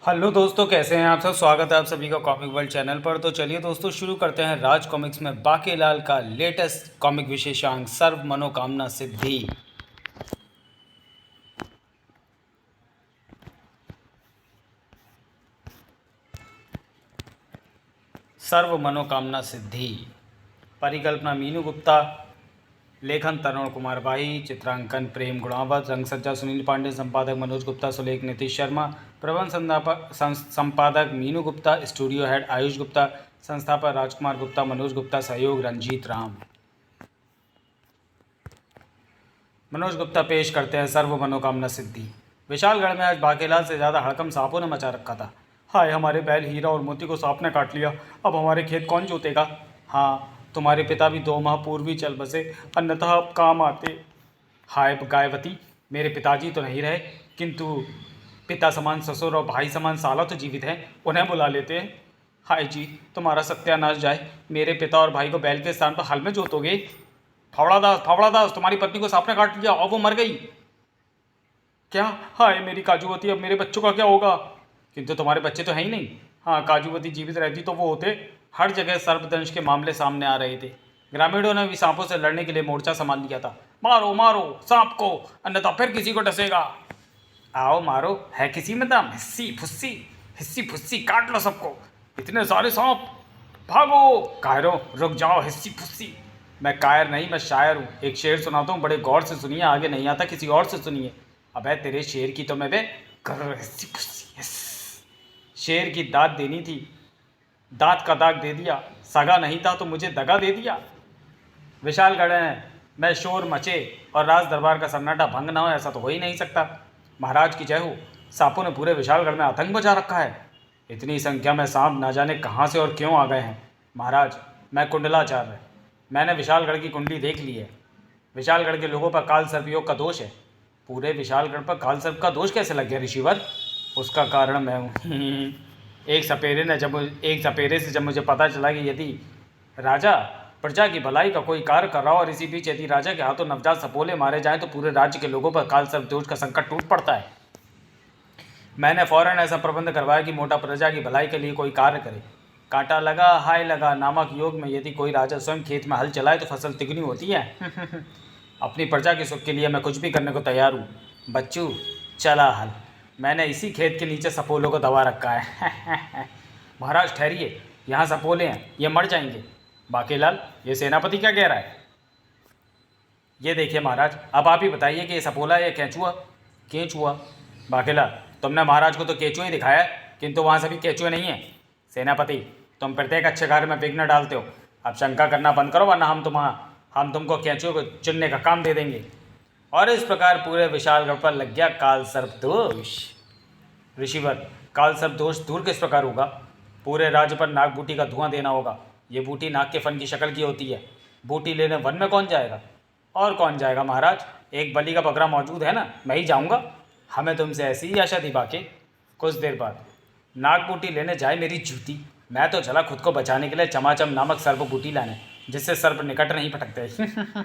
Hello दोस्तों, कैसे हैं आप सब। स्वागत है आप सभी का कॉमिक वर्ल्ड चैनल पर। तो चलिए दोस्तों, शुरू करते हैं राज कॉमिक्स में बाकेलाल का लेटेस्ट कॉमिक विशेषांक सर्व मनोकामना सिद्धि। सर्व मनोकामना सिद्धि। परिकल्पना मीनू गुप्ता, लेखन तरुण कुमार भाई, चित्रांकन प्रेम गुणावत, रंगसज्जा सुनील पांडे, संपादक मनोज गुप्ता, सुलेख नीतीश शर्मा, प्रबंध संपादक मीनू गुप्ता, स्टूडियो हेड आयुष गुप्ता, संस्थापक राजकुमार गुप्ता, मनोज गुप्ता, सहयोग रंजीत राम। मनोज गुप्ता पेश करते हैं सर्व मनोकामना सिद्धि। विशालगढ़ में आज बाकेलाल से ज़्यादा हड़कम सांपों ने मचा रखा था। हाय, हमारे बैल हीरा और मोती को सांप ने काट लिया। अब हमारे खेत कौन जोतेगा। हाँ, तुम्हारे पिता भी 2 माह पूर्व ही चल बसे, अन्यथा अब काम आते। हाय गायवती, मेरे पिताजी तो नहीं रहे, किंतु पिता समान ससुर और भाई समान साला तो जीवित हैं, उन्हें बुला लेते हैं। हाय जी, तुम्हारा सत्यानाश जाए। मेरे पिता और भाई को बैल के स्थान पर हल में जोतोगे। फावड़ा दास, तुम्हारी पत्नी को सांप ने काट लिया और वो मर गई। क्या? हाय मेरी काजूवती, अब मेरे बच्चों का क्या होगा। किंतु तुम्हारे बच्चे तो हैं ही नहीं। हाँ, काजूवती जीवित रहती तो वो होते। हर जगह सर्पदंश के मामले सामने आ रहे थे। ग्रामीणों ने भी सांपों से लड़ने के लिए मोर्चा संभाल लिया था। मारो मारो सांप को, अन्यथा फिर किसी को डसेगा। आओ मारो, है किसी में दम। हिस्सी फुस्सी काट लो सबको। इतने सारे सांप, भागो। कायरों रुक जाओ, हिस्सी फुस्सी। मैं कायर नहीं, मैं शायर हूँ। एक शेर सुनाता हूँ, बड़े गौर से सुनिए, आगे नहीं आता किसी और से सुनिए। अबे तेरे शेर की तो मैं बे कर हिस्सी फुस्सी। शेर की दाद देनी थी, दांत का दाग दे दिया। सगा नहीं था तो मुझे दगा दे दिया। विशालगढ़ में शोर मचे और राज दरबार का सन्नाटा भंग ना हो, ऐसा तो हो ही नहीं सकता। महाराज की जय हो। सांपों ने पूरे विशालगढ़ में आतंक मचा रखा है। इतनी संख्या में सांप ना जाने कहाँ से और क्यों आ गए हैं। महाराज, मैं कुंडलाचार्य, मैंने विशालगढ़ की कुंडली देख ली है। विशालगढ़ के लोगों पर काल सर्पयोग का दोष है। पूरे विशालगढ़ पर काल सर्प का दोष कैसे लग गया ऋषिवर। उसका कारण मैं हूँ। एक सपेरे से जब मुझे पता चला कि यदि राजा प्रजा की भलाई का कोई कार्य कर रहा हो और इसी बीच यदि राजा के हाथों नवजात सपोले मारे जाएं तो पूरे राज्य के लोगों पर काल सर्प दोष का संकट टूट पड़ता है। मैंने फौरन ऐसा प्रबंध करवाया कि मोटा प्रजा की भलाई के लिए कोई कार्य करे। कांटा लगा हाय लगा नामक योग में यदि कोई राजा स्वयं खेत में हल चलाए तो फसल तिगनी होती है। अपनी प्रजा के सुख के लिए मैं कुछ भी करने को तैयार हूँ। बच्चू चला हल, मैंने इसी खेत के नीचे सपोलों को दबा रखा है। महाराज ठहरिए, यहाँ सपोले हैं, ये मर जाएंगे। बाकेलाल, ये सेनापति क्या कह रहा है। ये देखिए महाराज, अब आप ही बताइए कि ये सपोला है या केंचुआ। केंचुआ। बाकेलाल, तुमने महाराज को तो केंचुआ ही दिखाया है, किंतु वहाँ सभी केंचुए नहीं हैं। सेनापति, तुम प्रत्येक अच्छे कार्य में विघ्न डालते हो। अब शंका करना बंद करो, वरना हम तुमको केंचुए को चुनने का काम दे देंगे। और इस प्रकार पूरे विशालगढ़ पर लग गया काल सर्प दोष। ऋषिवर, काल सर्प दोष दूर किस प्रकार होगा। पूरे राज्य पर नाग बूटी का धुआं देना होगा। ये बूटी नाग के फन की शक्ल की होती है। बूटी लेने वन में कौन जाएगा। और कौन जाएगा महाराज, एक बलि का बकरा मौजूद है ना, मैं ही जाऊँगा। हमें तुमसे ऐसी ही आशा थी बाकी। कुछ देर बाद नाग बूटी लेने जाए मेरी जूती। मैं तो चला खुद को बचाने के लिए चमाचम नामक सर्प बूटी लाने, जिससे सर्प निकट नहीं फटकते।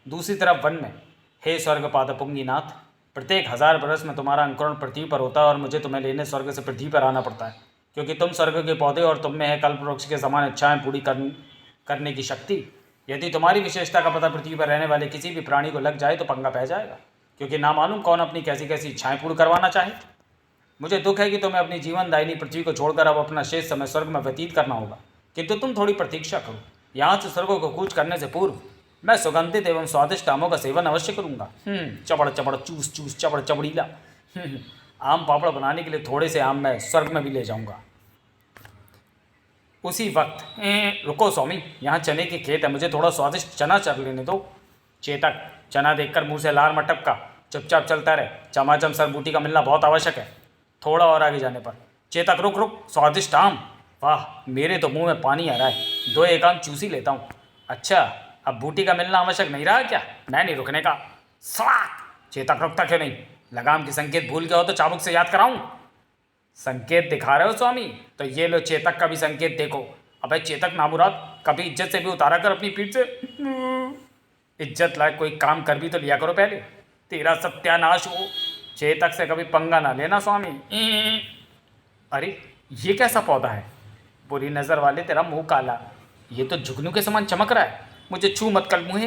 दूसरी तरफ वन में, हे स्वर्ग पादपुंगी नाथ, प्रत्येक 1000 बरस में तुम्हारा अंकुरण पृथ्वी पर होता है और मुझे तुम्हें लेने स्वर्ग से पृथ्वी पर आना पड़ता है, क्योंकि तुम स्वर्ग के पौधे और तुम में है कल्प वृक्ष के समान इच्छाएं पूरी करने की शक्ति। यदि तुम्हारी विशेषता का पता पृथ्वी पर रहने वाले किसी भी प्राणी को लग जाए तो पंगा पै जाएगा, क्योंकि ना मालूम कौन अपनी कैसी कैसी इच्छाएं पूरी करवाना चाहे। मुझे दुख है कि तुम्हें अपनी जीवनदायिनी पृथ्वी को छोड़कर अब अपना शेष समय स्वर्ग में व्यतीत करना होगा, किंतु तुम थोड़ी प्रतीक्षा करो। यहाँ से स्वर्गों को कूच करने से पूर्व मैं सुगंधित एवं स्वादिष्ट आमों का सेवन अवश्य करूँगा। चबड़ चबड़ चूस चूस चबड़ चबड़ीला। आम पापड़ बनाने के लिए थोड़े से आम मैं स्वर्ग में भी ले जाऊँगा। उसी वक्त रुको स्वामी, यहाँ चने के खेत है, मुझे थोड़ा स्वादिष्ट चना चर लेने दो। चेतक, चना देखकर मुँह से लार मत टपका, चुपचाप चलता रहे। चमाचम सरबूटी का मिलना बहुत आवश्यक है। थोड़ा और आगे जाने पर, चेतक रुक रुक, स्वादिष्ट आम। वाह, मेरे तो मुंह में पानी आ रहा है, 2-1 आम चूसी लेता हूँ। अच्छा, अब बूटी का मिलना आवश्यक नहीं रहा क्या। मैं नहीं रुकने का। सड़ाक। चेतक रुकता क्यों नहीं। लगाम की संकेत भूल गया हो तो चाबुक से याद कराऊं। संकेत दिखा रहे हो स्वामी, तो ये लो चेतक का भी संकेत देखो। अबे चेतक नामुराद, कभी इज्जत से भी उतारा कर अपनी पीठ से। इज्जत लायक कोई काम कर भी तो लिया करो पहले, तेरा सत्यानाश हो। चेतक से कभी पंगा ना लेना स्वामी। अरे ये कैसा पौधा है? बुरी नज़र वाले, तेरा मुंह काला, ये तो जुगनू के समान चमक रहा है। मुझे छू मत कल मुँहे।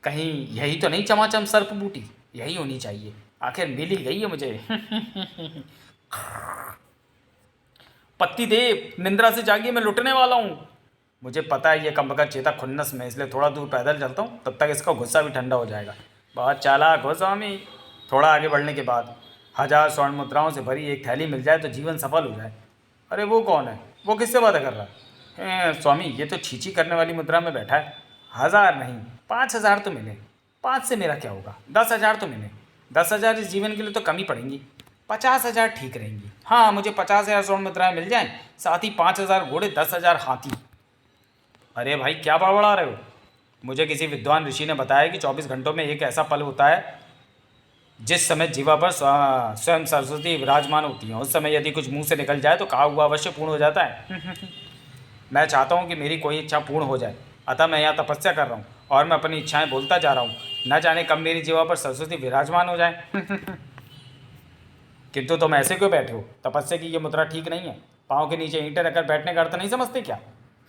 कहीं यही तो नहीं चमाचम सर्प बूटी? यही होनी चाहिए, आखिर मिल ही गई है मुझे। पत्ती देव, निंद्रा से जागिए, मैं लुटने वाला हूँ। मुझे पता है ये कमबख्त चेता खुन्नस में, इसलिए थोड़ा दूर पैदल चलता हूँ, तब तक इसका गुस्सा भी ठंडा हो जाएगा। बहुत चालाक हो स्वामी। थोड़ा आगे बढ़ने के बाद 1000 स्वर्ण मुद्राओं से भरी एक थैली मिल जाए तो जीवन सफल हो जाए। अरे वो कौन है? वो किससे बातें कर रहा है? स्वामी, ये तो छीछी करने वाली मुद्रा में बैठा है। 1000 नहीं, 5000 तो मिले। 5 से मेरा क्या होगा? 10,000 तो मिले। 10,000 इस जीवन के लिए तो कम ही पड़ेंगी। 50,000 ठीक रहेंगी। हाँ, मुझे 50,000 स्वर्ण मुद्राएं मिल जाएं, साथ ही 5,000 घोड़े, 10,000 हाथी। अरे भाई, क्या बड़बड़ा रहे हो? मुझे किसी विद्वान ऋषि ने बताया कि 24 घंटों में एक ऐसा पल होता है जिस समय जीवा पर स्वयं सरस्वती विराजमान होती है। उस समय यदि कुछ मुंह से निकल जाए तो कहा हुआ अवश्य पूर्ण हो जाता है। मैं चाहता हूँ कि मेरी कोई इच्छा पूर्ण हो जाए, अतः मैं यहाँ तपस्या कर रहा हूँ और मैं अपनी इच्छाएं बोलता जा रहा हूँ। न जाने कब मेरी जीवा पर सरस्वती विराजमान हो जाए। किंतु तुम ऐसे क्यों बैठे हो? तपस्या की ये मुद्रा ठीक नहीं है। पाँव के नीचे ईंटें रखकर बैठने का अर्थ नहीं समझते क्या?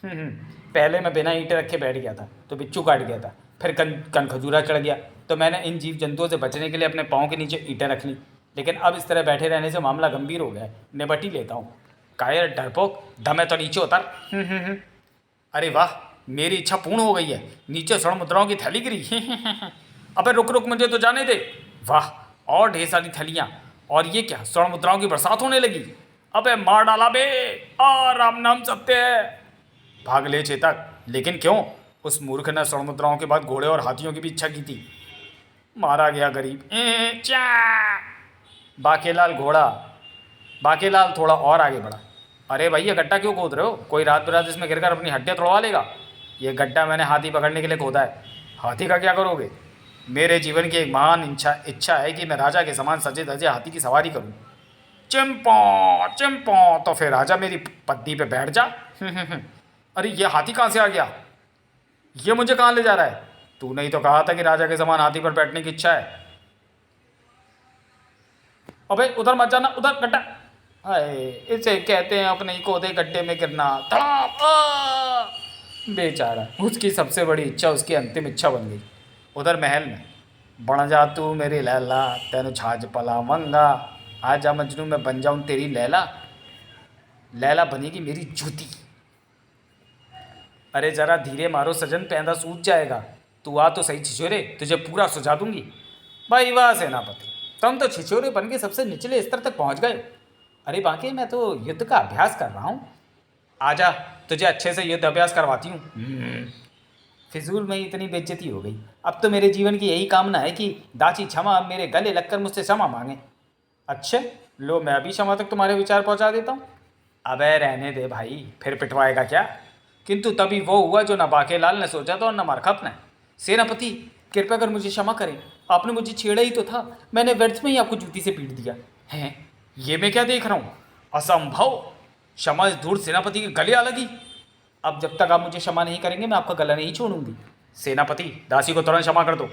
पहले मैं बिना ईंटें रखे बैठ गया था तो बिच्छू काट गया था, फिर कन खजूरा चढ़ गया तो मैंने इन जीव जंतुओं से बचने के लिए अपने पाँव के नीचे ईंटें रख ली। लेकिन अब इस तरह बैठे रहने से मामला गंभीर हो गया है, निपट ही लेता हूँ। कायर डरपोक, दमे तो नीचे उतर। अरे वाह, मेरी इच्छा पूर्ण हो गई है। नीचे स्वर्ण मुद्राओं की थैली गिरी। अबे रुक रुक, मुझे तो जाने दे। वाह, और ढेर सारी थैलियाँ। और ये क्या, स्वर्ण मुद्राओं की बरसात होने लगी। अबे मार डाला बे। राम नाम सत्य है। भाग ले चेतक। लेकिन क्यों? उस मूर्ख ने स्वर्ण मुद्राओं के बाद घोड़े और हाथियों की भी इच्छा की थी। मारा गया गरीब। चा। बाकेलाल घोड़ा। बाकेलाल थोड़ा और आगे बढ़ा। अरे भाई, ये गड्ढा क्यों खोद रहे हो? कोई रात बिरात इसमें गिरकर अपनी हड्डियाँ तोड़वा लेगा। ये गड्ढा मैंने हाथी पकड़ने के लिए खोदा है। हाथी का क्या करोगे? मेरे जीवन की एक महान इच्छा है कि मैं राजा के समान सजे धजे हाथी की सवारी करूं। चिंपो चिंपो, तो फिर राजा मेरी पत्नी पे बैठ जा। अरे ये हाथी कहाँ से आ गया? ये मुझे कहाँ ले जा रहा है? तूने ही तो कहा था कि राजा के समान हाथी पर बैठने की इच्छा है। अबे उधर मत जाना, उधर गड्ढा। हाय, इसे कहते हैं अपने ही खोदे गड्ढे में गिरना। बेचारा, उसकी सबसे बड़ी इच्छा उसकी अंतिम इच्छा बन गई। उधर महल में, बन जा तू मेरी लैला, तेन छाछ पलावंगा। आजा मजनू, मैं बन जाऊं तेरी लैला। लैला बनेगी मेरी जूती। अरे जरा धीरे मारो सजन, पैंदा सूझ जाएगा। तू आ तो सही छिछोरे, तुझे पूरा सुझा दूंगी। भाई वाह सेनापति, तुम तो छिछोरे बन के सबसे निचले स्तर तक पहुंच गए। अरे बाकी मैं तो युद्ध का अभ्यास कर रहा हूँ। आजा, तुझे अच्छे से युद्ध अभ्यास करवाती हूँ। फिजूल में इतनी बेइज्जती हो गई। अब तो मेरे जीवन की यही कामना है कि दाची क्षमा अब मेरे गले लगकर मुझसे क्षमा मांगे। अच्छा, लो मैं अभी क्षमा तक तुम्हारे विचार पहुंचा देता हूँ। अबे रहने दे भाई, फिर पिटवाएगा क्या? किंतु तभी वो हुआ जो न बाकेलाल ने सोचा था और न मरखप ने। सेनापति, कृपया कर मुझे क्षमा करें। आपने मुझे छेड़ा ही तो था, मैंने व्यर्थ में ही आपको जूती से पीट दिया है। ये मैं क्या देख रहा हूँ? असंभव। क्षमा इस धूर्त सेनापति के गले आ लगी। अब जब तक आप मुझे क्षमा नहीं करेंगे मैं आपका गला नहीं छोड़ूंगी। सेनापति, दासी को तुरंत क्षमा कर दो।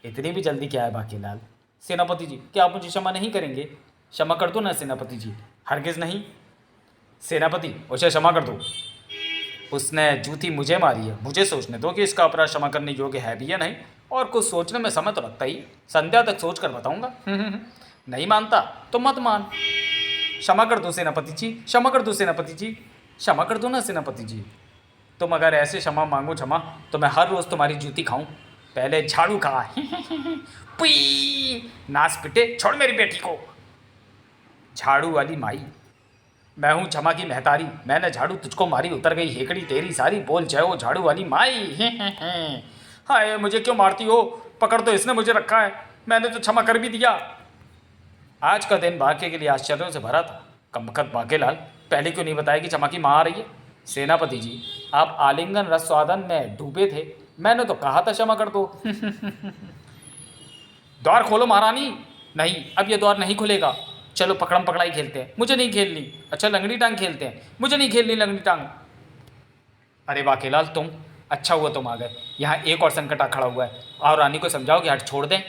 इतनी भी जल्दी क्या है बाकेलाल? सेनापति जी, क्या आप मुझे क्षमा नहीं करेंगे? क्षमा कर दो ना सेनापति जी। हरगिज़ नहीं। सेनापति, उसे क्षमा कर दो। उसने जूती मुझे मारी है, मुझे सोचने दो कि इसका अपराध क्षमा करने योग्य है भी या नहीं। और कुछ सोचने में समय तो लगता ही, संध्या तक सोच कर बताऊँगा। नहीं मानता तो मत मान। क्षमा कर दो सेनापति जी, क्षमा कर दो सेनापति जी, क्षमा कर दो ना सेनापति जी। तुम अगर ऐसे क्षमा मांगो क्षमा, तो मैं हर रोज़ तुम्हारी जूती खाऊं। पहले झाड़ू खा। पुई, नाच पिटे, छोड़ मेरी बेटी को। झाड़ू वाली माई, मैं हूँ क्षमा की महतारी। मैंने झाड़ू तुझको मारी, उतर गई हेकड़ी तेरी सारी। बोल जय हो झाड़ू वाली माई। हाय, मुझे क्यों मारती हो? पकड़ तो इसने मुझे रखा है, मैंने तो क्षमा कर भी दिया। आज का दिन बाके के लिए आश्चर्यों से भरा था। कमबख्त बाकेलाल, पहले क्यों नहीं बताया कि क्षमा की माँ आ रही है? सेनापति जी, आप आलिंगन रस स्वादन में डूबे थे, मैंने तो कहा था क्षमा कर दो। द्वार खोलो महारानी। नहीं, अब ये द्वार नहीं खुलेगा। चलो पकड़म पकड़ाई खेलते हैं। मुझे नहीं खेलनी। अच्छा लंगड़ी टांग खेलते हैं। मुझे नहीं खेलनी लंगड़ी टांग। अरे बाकेलाल, तुम, अच्छा हुआ तुम आ गए। यहाँ एक और संकट आ खड़ा हुआ है। और रानी को समझाओ कि हट छोड़ दें।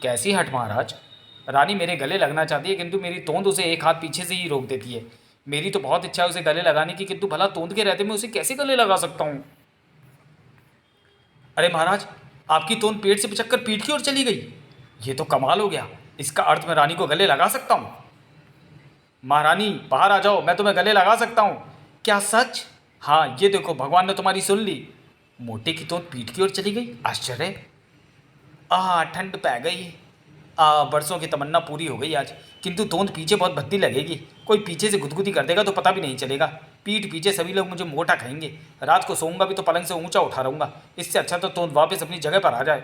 कैसी हट महाराज? रानी मेरे गले लगना चाहती है, किंतु मेरी तोंद उसे एक हाथ पीछे से ही रोक देती है। मेरी तो बहुत इच्छा है उसे गले लगाने की, किंतु भला तोंद के रहते मैं उसे कैसे गले लगा सकता हूँ। अरे महाराज, आपकी तोंद पेट से पिचक कर पीठ की ओर चली गई। ये तो कमाल हो गया। इसका अर्थ मैं रानी को गले लगा सकता हूँ। महारानी बाहर आ जाओ, मैं तुम्हें गले लगा सकता हूँ। क्या सच? हाँ, ये देखो भगवान ने तुम्हारी सुन ली। मोटे की तोंद पीठ की ओर चली गई। आश्चर्य। ठंड पै गई। बरसों की तमन्ना पूरी हो गई आज। किंतु तोंद पीछे बहुत भद्दी लगेगी। कोई पीछे से गुदगुदी कर देगा तो पता भी नहीं चलेगा। पीठ पीछे सभी लोग मुझे मोटा कहेंगे। रात को सोऊंगा भी तो पलंग से ऊंचा उठा रहूंगा। इससे अच्छा तो तोंद वापस अपनी जगह पर आ जाए।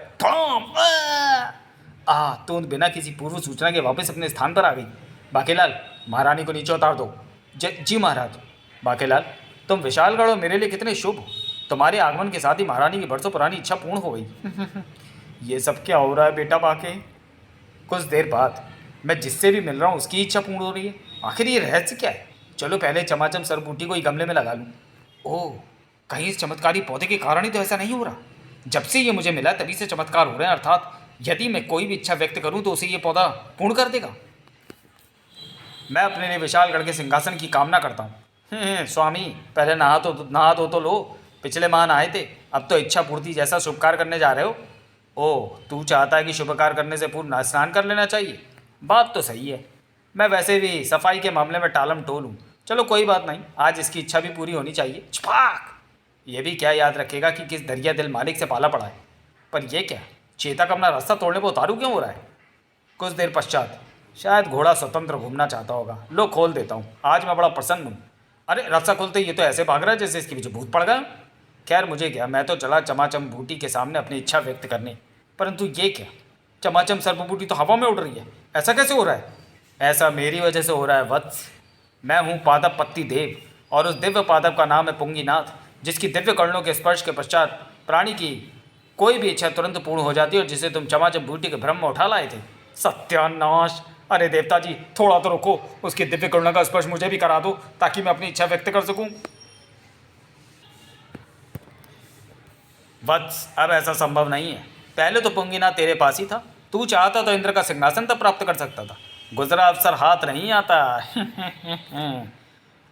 तोंद बिना किसी पूर्व सूचना के वापस अपने स्थान पर आ गई। बाकेलाल, महारानी को नीचे उतार दो। जी महाराज। बाकेलाल, तुम विशालगढ़ और मेरे लिए कितने शुभ हो। तुम्हारे आगमन के साथ ही महारानी की बरसों पुरानी इच्छा पूर्ण हो गई। ये सब क्या हो रहा है बेटा बाके? कुछ देर बाद मैं जिससे भी मिल रहा हूँ उसकी इच्छा पूर्ण हो रही है। आखिर ये रहस्य क्या है? चलो पहले चमाचम सरबूटी को ही गमले में लगा लूँ। ओह, कहीं इस चमत्कारी पौधे के कारण ही तो ऐसा नहीं हो रहा। जब से ये मुझे मिला तभी से चमत्कार हो रहे हैं, अर्थात यदि मैं कोई भी इच्छा व्यक्त करूँ तो उसे ये पौधा पूर्ण कर देगा। मैं अपने लिए विशालगढ़ के सिंहासन की कामना करता हूँ। स्वामी, पहले नहा धो तो लो। पिछले माह नहाए थे, अब तो इच्छा पूर्ति जैसा शुभ कार्य करने जा रहे हो। ओह, तू चाहता है कि शुभ कार्य करने से पूर्व स्नान कर लेना चाहिए। बात तो सही है। मैं वैसे भी सफाई के मामले में टालम टोल हूँ। चलो कोई बात नहीं, आज इसकी इच्छा भी पूरी होनी चाहिए। छपाक। ये भी क्या याद रखेगा कि किस दरिया दिल मालिक से पाला पड़ा है। पर यह क्या, चेतक अपना रास्ता तोड़ने पर उतारू क्यों हो रहा है? कुछ देर पश्चात शायद घोड़ा स्वतंत्र घूमना चाहता होगा। लो खोल देता हूँ, आज मैं बड़ा प्रसन्न हूँ। अरे रास्ता खोलते ये तो ऐसे भाग रहा है जैसे इसके पीछे भूत पड़ गया। खैर मुझे क्या, मैं तो चला चमाचम बूटी के सामने अपनी इच्छा व्यक्त करने। परंतु ये क्या, चमाचम सर्पबूटी तो हवा में उड़ रही है। ऐसा कैसे हो रहा है? ऐसा मेरी वजह से हो रहा है वत्स। मैं हूँ पादप पत्ती देव, और उस दिव्य पादप का नाम है पुंगीनाथ, जिसकी दिव्य कर्णों के स्पर्श के पश्चात प्राणी की कोई भी इच्छा तुरंत पूर्ण हो जाती है, और जिसे तुम चमाचम बूटी के भ्रम में उठा लाए थे। सत्यानाश! अरे देवता जी, थोड़ा तो रुको। उसकी दिव्य करुणा का स्पर्श मुझे भी करा दो ताकि मैं अपनी इच्छा व्यक्त कर सकूं। वत्स, अब ऐसा संभव नहीं है। पहले तो पुंगीनाथ तेरे पास ही था। तू चाहता तो इंद्र का सिंहासन तक प्राप्त कर सकता था। गुजरा अवसर हाथ नहीं आता।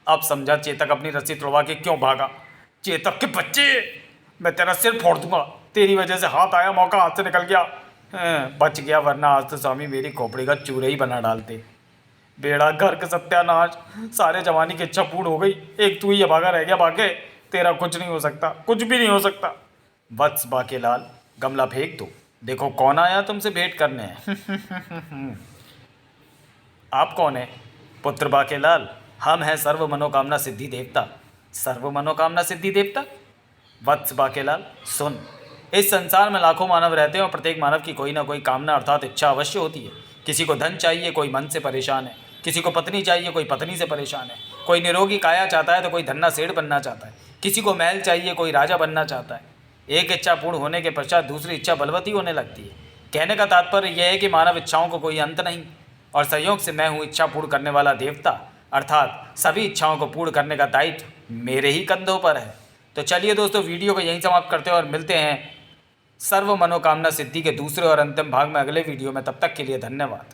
अब समझा चेतक अपनी रस्सी तोड़वा के क्यों भागा। चेतक के बच्चे, मैं तेरा सिर फोड़ दूंगा। तेरी वजह से हाथ आया, मौका हाथ से निकल गया। बच गया, वरना आज तो स्वामी मेरी खोपड़ी का चूरे ही बना डालते। बेड़ा गर्क, सत्यानाश! सारे जवानी की इच्छा पूर्ण हो गई, एक तू ही अभागा रह गया। बाके, तेरा कुछ नहीं हो सकता, कुछ भी नहीं हो सकता। वत्स बाकेलाल, गमला फेंक दो। देखो कौन आया तुमसे भेंट करने। आप कौन है? पुत्र बाकेलाल, हम हैं सर्व मनोकामना सिद्धि देवता। सर्व मनोकामना सिद्धि देवता? वत्स बाकेलाल, सुन। इस संसार में लाखों मानव रहते हैं और प्रत्येक मानव की कोई ना कोई कामना अर्थात इच्छा अवश्य होती है। किसी को धन चाहिए, कोई मन से परेशान है। किसी को पत्नी चाहिए, कोई पत्नी से परेशान है। कोई निरोगी काया चाहता है तो कोई धन्ना सेठ बनना चाहता है। किसी को महल चाहिए, कोई राजा बनना चाहता है। एक इच्छा पूर्ण होने के पश्चात दूसरी इच्छा बलवती होने लगती है। कहने का तात्पर्य यह है कि मानव इच्छाओं को कोई अंत नहीं, और संयोग से मैं हूँ इच्छा पूर्ण करने वाला देवता, अर्थात सभी इच्छाओं को पूर्ण करने का दायित्व मेरे ही कंधों पर है। तो चलिए दोस्तों, वीडियो को यहीं समाप्त करते हैं और मिलते हैं सर्व मनोकामना सिद्धि के दूसरे और अंतिम भाग में अगले वीडियो में। तब तक के लिए धन्यवाद।